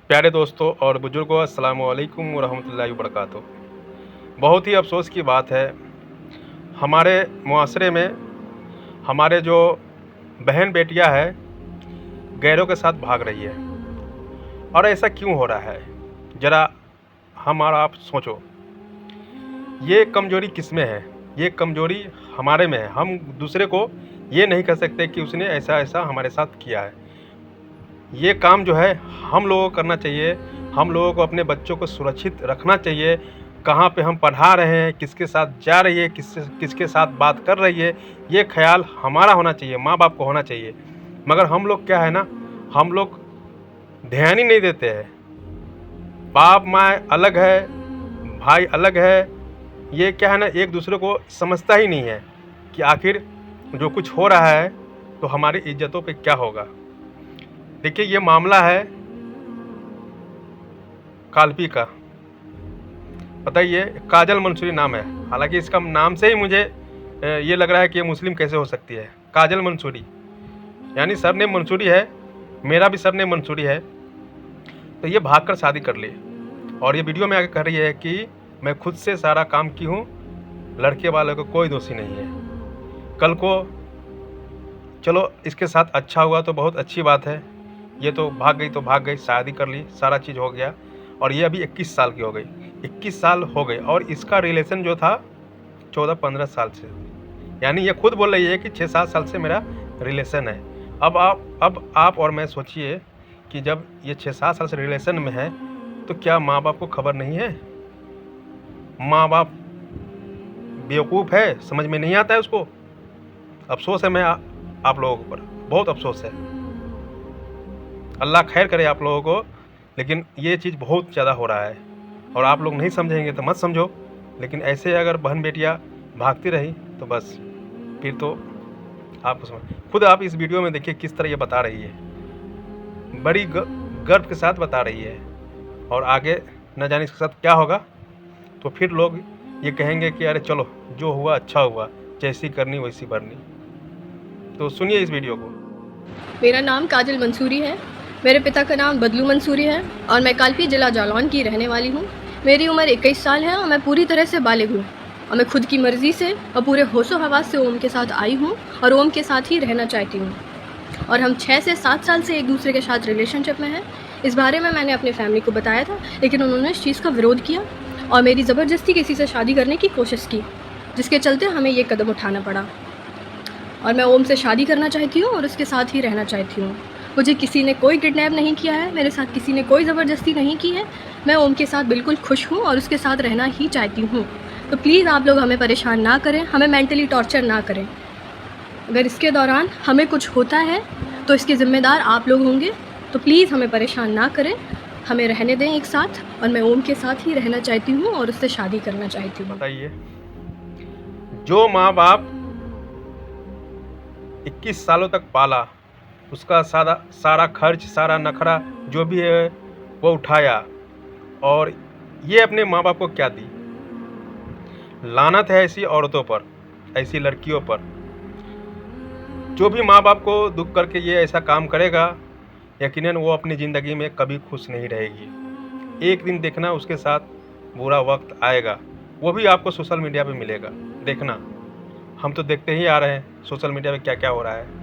प्यारे दोस्तों और बुजुर्गों, अस्सलामु अलैकुम वरहमतुल्लाहि वबरकातुहू। बहुत ही अफ़सोस की बात है, हमारे मुआशरे में हमारे जो बहन बेटियां हैं गैरों के साथ भाग रही है। और ऐसा क्यों हो रहा है, ज़रा हम और आप सोचो। ये कमज़ोरी किस में है? ये कमज़ोरी हमारे में है। हम दूसरे को ये नहीं कह सकते कि उसने ऐसा ऐसा हमारे साथ किया है। ये काम जो है हम लोगों को करना चाहिए। हम लोगों को अपने बच्चों को सुरक्षित रखना चाहिए। कहाँ पे हम पढ़ा रहे हैं, किसके साथ जा रही है, किसके साथ बात कर रही है, ये ख्याल हमारा होना चाहिए, माँ बाप को होना चाहिए। मगर हम लोग क्या है ना, हम लोग ध्यान ही नहीं देते हैं। बाप माँ अलग है, भाई अलग है। ये क्या है ना, एक दूसरे को समझता ही नहीं है कि आखिर जो कुछ हो रहा है तो हमारी इज्जतों पे क्या होगा। देखिए, ये मामला है कालपी का। पता ही है, काजल मंसूरी नाम है। हालांकि इसका नाम से ही मुझे ये लग रहा है कि ये मुस्लिम कैसे हो सकती है। काजल मंसूरी यानी सरनेम मंसूरी है, मेरा भी सरनेम मंसूरी है। तो ये भागकर शादी कर ली और ये वीडियो में आके कह रही है कि मैं खुद से सारा काम की हूँ, लड़के वाले को कोई दोषी नहीं है। कल को चलो इसके साथ अच्छा हुआ तो बहुत अच्छी बात है। ये तो भाग गई तो भाग गई, शादी कर ली, सारा चीज़ हो गया। और ये अभी 21 साल की हो गई, 21 साल हो गए और इसका रिलेशन जो था 14-15 साल से। यानी ये खुद बोल रही है कि 6-7 साल से मेरा रिलेशन है। अब आप और मैं सोचिए कि जब ये 6-7 साल से रिलेशन में है तो क्या माँ बाप को खबर नहीं है? माँ बाप बेवकूफ़ है, समझ में नहीं आता है उसको। अफसोस है मैं आप लोगों पर, बहुत अफसोस है। अल्लाह खैर करे आप लोगों को, लेकिन ये चीज़ बहुत ज़्यादा हो रहा है और आप लोग नहीं समझेंगे तो मत समझो। लेकिन ऐसे अगर बहन बेटियां भागती रही तो बस फिर तो आप खुद आप इस वीडियो में देखिए किस तरह ये बता रही है, बड़ी गर्व के साथ बता रही है। और आगे न जाने इसके साथ क्या होगा। तो फिर लोग ये कहेंगे कि अरे चलो जो हुआ अच्छा हुआ, जैसी करनी वैसी भरनी। तो सुनिए इस वीडियो को। मेरा नाम काजल मंसूरी है। मेरे पिता का नाम बदलू मंसूरी है और मैं कालपी जिला जालौन की रहने वाली हूँ। मेरी उम्र 21 साल है और मैं पूरी तरह से बालिग हूँ और मैं खुद की मर्ज़ी से और पूरे होशो हवास से ओम के साथ आई हूँ और ओम के साथ ही रहना चाहती हूँ। और हम 6 से 7 साल से एक दूसरे के साथ रिलेशनशिप में हैं। इस बारे में मैंने अपनी फैमिली को बताया था, लेकिन उन्होंने इस चीज़ का विरोध किया और मेरी ज़बरदस्ती किसी से शादी करने की कोशिश की, जिसके चलते हमें ये कदम उठाना पड़ा। और मैं ओम से शादी करना चाहती हूँ और उसके साथ ही रहना चाहती हूँ। मुझे किसी ने कोई किडनैप नहीं किया है, मेरे साथ किसी ने कोई ज़बरदस्ती नहीं की है। मैं ओम के साथ बिल्कुल खुश हूँ और उसके साथ रहना ही चाहती हूँ। तो प्लीज़ आप लोग हमें परेशान ना करें, हमें मेंटली टॉर्चर ना करें। अगर इसके दौरान हमें कुछ होता है तो इसके ज़िम्मेदार आप लोग होंगे। तो प्लीज़ हमें परेशान ना करें, हमें रहने दें एक साथ। और मैं ओम के साथ ही रहना चाहती हूँ और उससे शादी करना चाहती हूँ। बताइए, जो माँ बाप 21 सालों तक पाला, उसका सारा खर्च, सारा नखरा जो भी है वो उठाया, और ये अपने माँ बाप को क्या दी। लानत है ऐसी औरतों पर, ऐसी लड़कियों पर। जो भी माँ बाप को दुख करके ये ऐसा काम करेगा, यकीनन वो अपनी ज़िंदगी में कभी खुश नहीं रहेगी। एक दिन देखना उसके साथ बुरा वक्त आएगा, वो भी आपको सोशल मीडिया पे मिलेगा। देखना, हम तो देखते ही आ रहे हैं सोशल मीडिया पे क्या क्या हो रहा है।